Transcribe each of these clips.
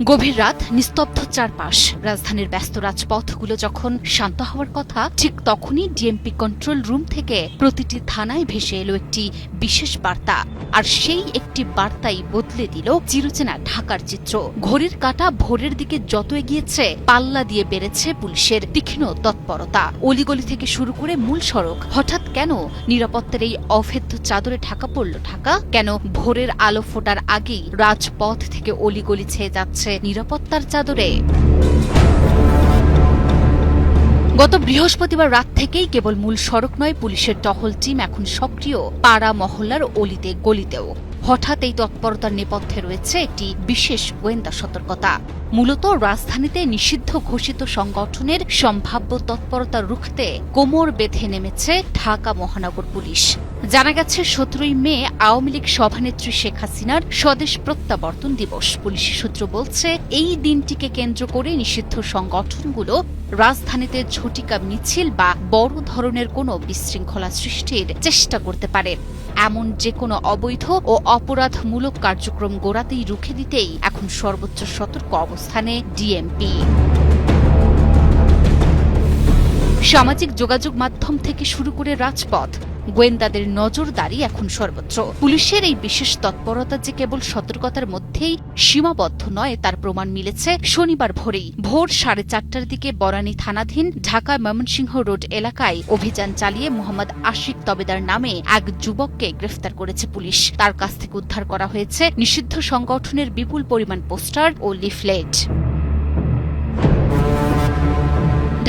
গভীর রাত, নিস্তব্ধ চারপাশ। রাজধানীর ব্যস্ত রাজপথগুলো যখন শান্ত হওয়ার কথা, ঠিক তখনই ডিএমপি কন্ট্রোল রুম থেকে প্রতিটি থানায় ভেসে এলো একটি বিশেষ বার্তা। আর সেই একটি বার্তাই বদলে দিল চিরচেনা ঢাকার চিত্র। ঘড়ির কাঁটা ভোরের দিকে যত এগিয়েছে, পাল্লা দিয়ে বেড়েছে পুলিশের তীক্ষ্ণ তৎপরতা। অলিগলি থেকে শুরু করে মূল সড়ক। হঠাৎ কেন নিরাপত্তার এই অভেদ্য চাদরে ঢাকা পড়ল ঢাকা? কেন ভোরের আলো ফোটার আগেই রাজপথ থেকে অলিগলি ছেয়ে যাচ্ছে নিরাপত্তার চাদরে? গত বৃহস্পতিবার রাত থেকেই কেবল মূল সড়ক নয়, পুলিশের টহল টিম এখন সক্রিয় পাড়া মহল্লার অলিতে গলিতেও। হঠাৎ এই তৎপরতার নেপথ্যে রয়েছে একটি বিশেষ গোয়েন্দা সতর্কতা। মূলত রাজধানীতে নিষিদ্ধ ঘোষিত সংগঠনের সম্ভাব্য তৎপরতা রুখতে কোমর বেঁধে নেমেছে ঢাকা মহানগর পুলিশ। জানা গেছে 17ই মে আওয়ামী লীগ সভানেত্রী শেখ হাসিনার স্বদেশ প্রত্যাবর্তন দিবস। পুলিশি সূত্র বলছে, এই দিনটিকে কেন্দ্র করে নিষিদ্ধ সংগঠনগুলো রাজধানীতে ঝটিকা মিছিল বা বড় ধরনের কোনো বিশৃঙ্খলা সৃষ্টির চেষ্টা করতে পারে। এমন যে কোনো অবৈধ ও অপরাধমূলক কার্যক্রম গোড়াতেই রুখে দিতেই এখন সর্বোচ্চ সতর্ক অবস্থানে ডিএমপি। সামাজিক যোগাযোগ মাধ্যম থেকে শুরু করে রাজপথ, গোয়েন্দাদের নজরদারি এখন সর্বত্র। পুলিশের এই বিশেষ তৎপরতা যে কেবল সতর্কতার মধ্যেই সীমাবদ্ধ নয়, তার প্রমাণ মিলেছে শনিবার ভোরেই। ভোর 4:30টার দিকে বনানী থানাধীন ঢাকা ময়মনসিংহ রোড এলাকায় অভিযান চালিয়ে মোহাম্মদ আশিক তবেদার নামে এক যুবককে গ্রেফতার করেছে পুলিশ। তার কাছ থেকে উদ্ধার করা হয়েছে নিষিদ্ধ সংগঠনের বিপুল পরিমাণ পোস্টার ও লিফলেট।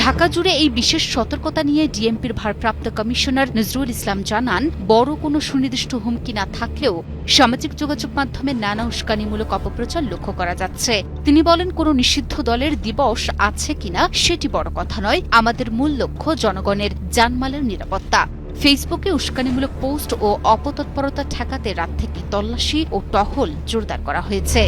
ঢাকা জুড়ে এই বিশেষ সতর্কতা নিয়ে ডিএমপির ভারপ্রাপ্ত কমিশনার নজরুল ইসলাম জানান, বড় কোনো সুনির্দিষ্ট হুমকি না থাকলেও সামাজিক যোগাযোগ মাধ্যমে নানা উস্কানিমূলক অপপ্রচার লক্ষ্য করা যাচ্ছে। তিনি বলেন, কোনো নিষিদ্ধ দলের দিবস আছে কিনা সেটি বড় কথা নয়, আমাদের মূল লক্ষ্য জনগণের জানমালের নিরাপত্তা। ফেসবুকে উস্কানিমূলক পোস্ট ও অপতৎপরতা ঠেকাতে রাত থেকে তল্লাশি ও টহল জোরদার করা হয়েছে।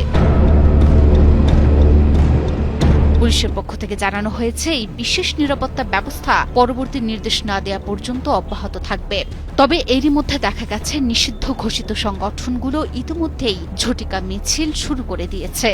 পুলিশের পক্ষ থেকে জানানো হয়েছে, এই বিশেষ নিরাপত্তা ব্যবস্থা পরবর্তী নির্দেশ না দেওয়া পর্যন্ত অব্যাহত থাকবে। তবে এরই মধ্যে দেখা গেছে নিষিদ্ধ ঘোষিত সংগঠনগুলো ইতিমধ্যেই ঝটিকা মিছিল শুরু করে দিয়েছে।